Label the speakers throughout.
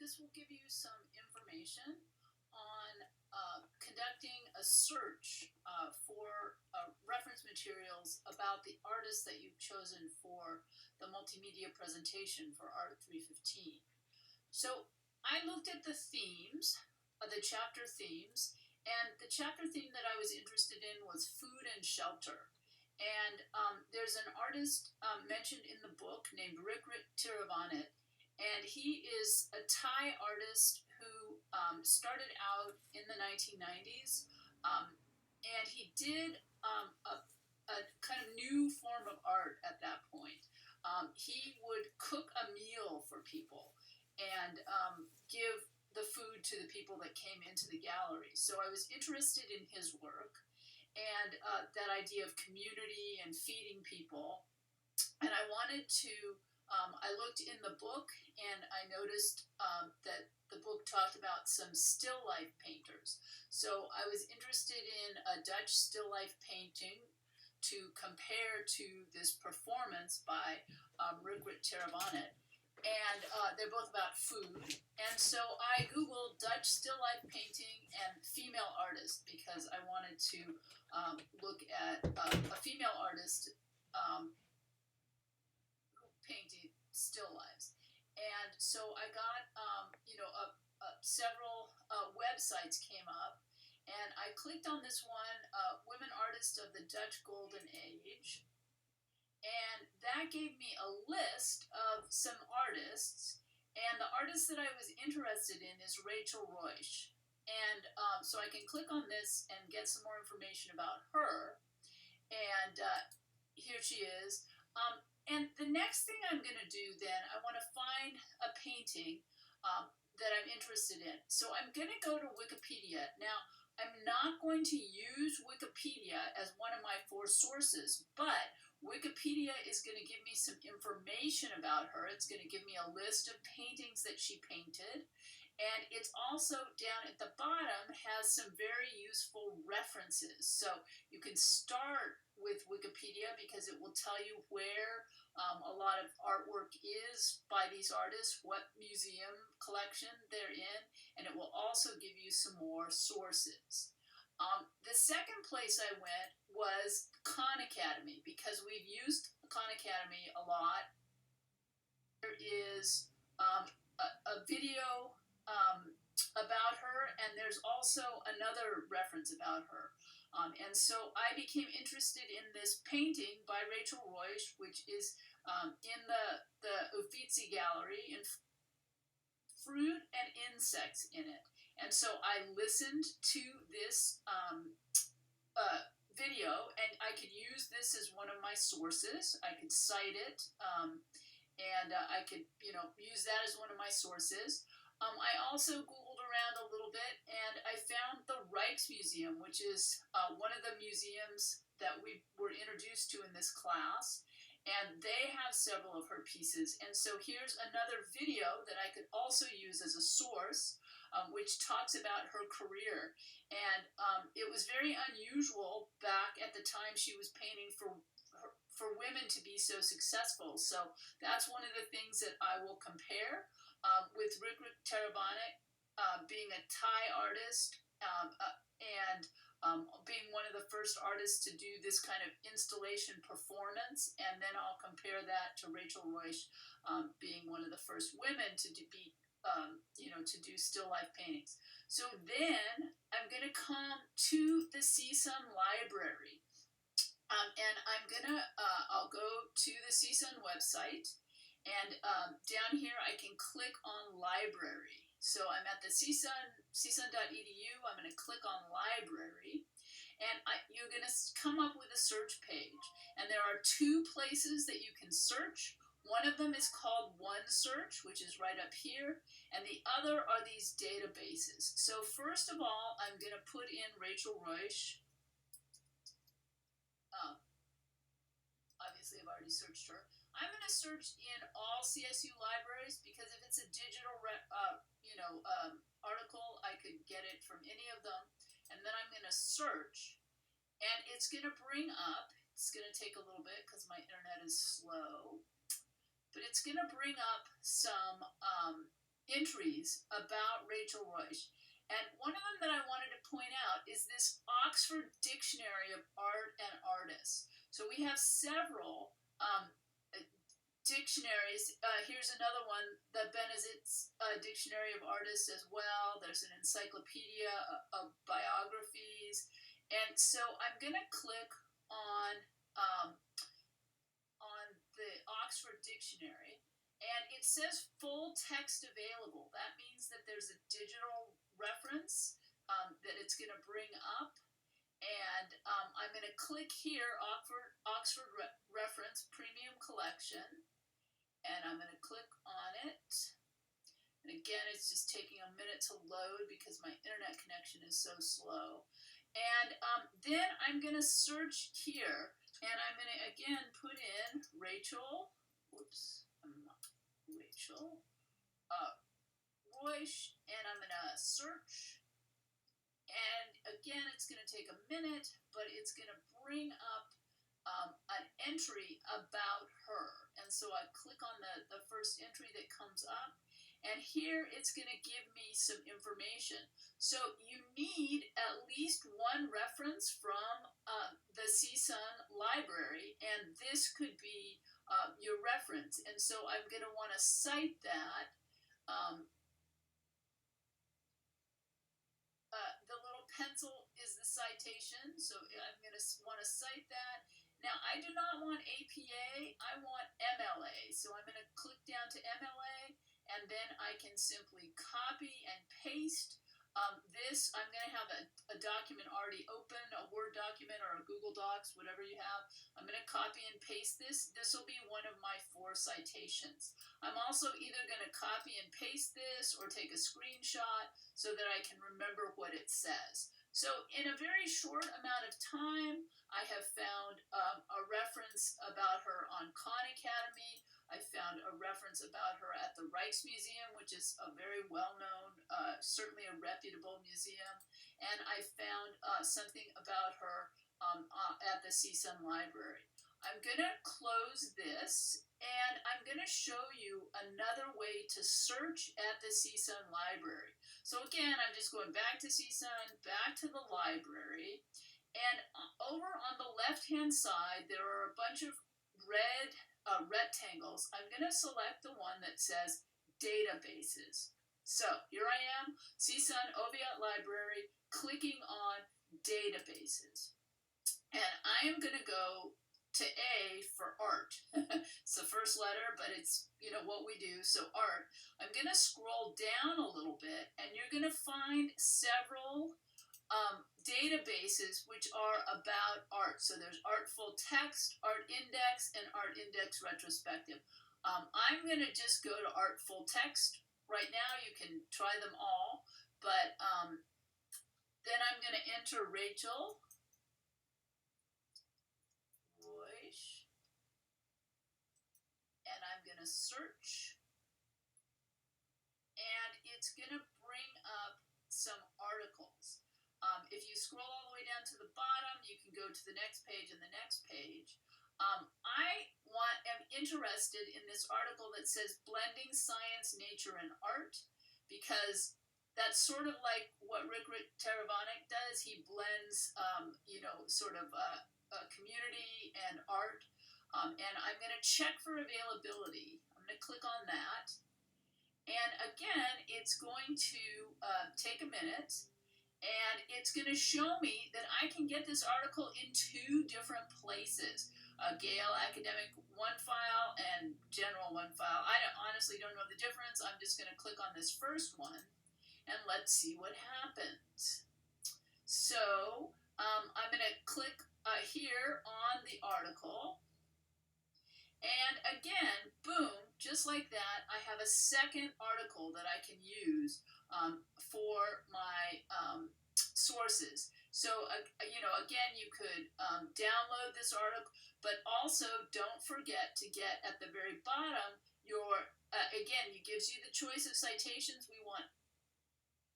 Speaker 1: this will give you some information on conducting a search for reference materials about the artists that you've chosen for the multimedia presentation for Art 315. So I looked at the themes, the chapter themes, and the chapter theme that I was interested in was food and shelter. And there's an artist mentioned in the book named Rikrit Tiravanit, and he is a Thai artist who started out in the 1990s, and he did a kind of new form of art at that point. He would cook a meal for people and give the food to the people that came into the gallery. So I was interested in his work and that idea of community and feeding people. And I wanted to, I looked in the book and I noticed that the book talked about some still life painters. So I was interested in a Dutch still life painting to compare to this performance by Rikrit Tiravanit. And they're both about food. And so I Googled Dutch still life painting and female artist because I wanted to look at a female artist who painted still lives. And so I got, several websites came up, and I clicked on this one, Women Artists of the Dutch Golden Age. And that gave me a list of some artists, and the artist that I was interested in is Rachel Roish. And so I can click on this and get some more information about her. And here she is. And the next thing I'm going to do then, I want to find a painting that I'm interested in. So I'm going to go to Wikipedia. Now, I'm not going to use Wikipedia as one of my 4 sources, but Wikipedia is going to give me some information about her. It's going to give me a list of paintings that she painted. And it's also down at the bottom has some very useful references. So you can start with Wikipedia because it will tell you where a lot of artwork is by these artists, what museum collection they're in, and it will also give you some more sources. The second place I went was Khan Academy because we've used Khan Academy a lot. There is a video about her, and there's also another reference about her. And so I became interested in this painting by Rachel Roish, which is in the Uffizi Gallery, in fruit and insects in it. And so I listened to this video, and I could use this as one of my sources. I could cite it, and I could, use that as one of my sources. I also Googled around a little bit, and I found the Rijksmuseum, which is one of the museums that we were introduced to in this class, and they have several of her pieces. And so here's another video that I could also use as a source, which talks about her career. And it was very unusual back at the time she was painting for women to be so successful. So that's one of the things that I will compare with Rikrit Tiravanit being a Thai artist and being one of the first artists to do this kind of installation performance, and then I'll compare that to Rachel Roish being one of the first women to do still life paintings. So then I'm going to come to the CSUN Library, and I'll go to the CSUN website, and down here I can click on library. So I'm at the CSUN.edu. I'm going to click on library, and you're going to come up with a search page. And there are 2 places that you can search. One of them is called OneSearch, which is right up here, and the other are these databases. So first of all, I'm going to put in Rachel Roish. Obviously, I've already searched her. I'm going to search in all CSU libraries because if it's a digital article, I could get it from any of them. And then I'm going to search, and it's going to bring up, it's going to take a little bit because my internet is slow, but it's going to bring up some entries about Rachel Roish. And one of them that I wanted to point out is this Oxford Dictionary of Art and Artists. So we have several dictionaries. Here's another one, the Benezit's Dictionary of Artists as well. There's an encyclopedia of biographies. And so I'm going to click um, on the Oxford Dictionary, and it says full text available. That means that there's a digital reference that it's going to bring up. And I'm going to click here, Oxford Reference Premium Collection, and I'm going to click on it. And again, it's just taking a minute to load because my internet connection is so slow. And then I'm going to search here, and I'm going to again put in Rachel, Rachel Roish, and I'm going to search. And again, it's going to take a minute, but it's going to bring up an entry about her. And so I click on the first entry that comes up, and here it's going to give me some information. So you need at least one reference from the CSUN Library, and this could be your reference. And so I'm going to want to cite that. The little pencil is the citation, so I'm going to want to cite that. Now, I do not want APA, I want MLA. So I'm going to click down to MLA, and then I can simply copy and paste this. I'm going to have a document already open, a Word document or a Google Docs, whatever you have. I'm going to copy and paste this. This will be one of my 4 citations. I'm also either going to copy and paste this or take a screenshot so that I can remember what it says. So in a very short amount of time, I have found a reference about her on Khan Academy. I found a reference about her at the Rijksmuseum, which is a very well-known, certainly a reputable museum. And I found something about her at the CSUN Library. I'm going to close this, and I'm going to show you another way to search at the CSUN Library. So again, I'm just going back to CSUN, back to the library, and over on the left-hand side, there are a bunch of red rectangles. I'm going to select the one that says databases. So here I am, CSUN Oviatt Library, clicking on databases. And I am going to go to A for art. It's the first letter, but it's, what we do, so art. I'm going to scroll down a little bit, and you're going to find several databases which are about art. So there's Artful Text, Art Index, and Art Index Retrospective. I'm going to just go to Artful Text. Right now, you can try them all, but then I'm going to enter Rachel Roish, and I'm going to search, and it's going to bring up some articles. If you scroll all the way down to the bottom, you can go to the next page and the next page. I am interested in this article that says Blending Science, Nature, and Art, because that's sort of like what Rick Teravanik does. He blends, sort of community and art. And I'm going to check for availability. I'm going to click on that. And again, it's going to take a minute. And it's going to show me that I can get this article in 2 different places. Gale Academic one file and General one file. I honestly don't know the difference. I'm just going to click on this first one, and let's see what happens. So I'm going to click here on the article. And again, boom, just like that, I have a second article that I can use for my sources. So, again, you could download this article, but also don't forget to get at the very bottom your, again, it gives you the choice of citations we want.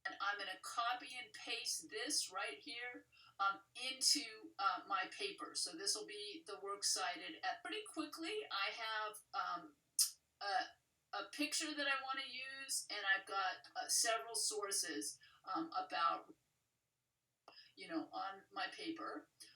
Speaker 1: And I'm going to copy and paste this right here into my paper. So this will be the works cited at. Pretty quickly, I have a picture that I want to use, and I've got several sources about, on my paper.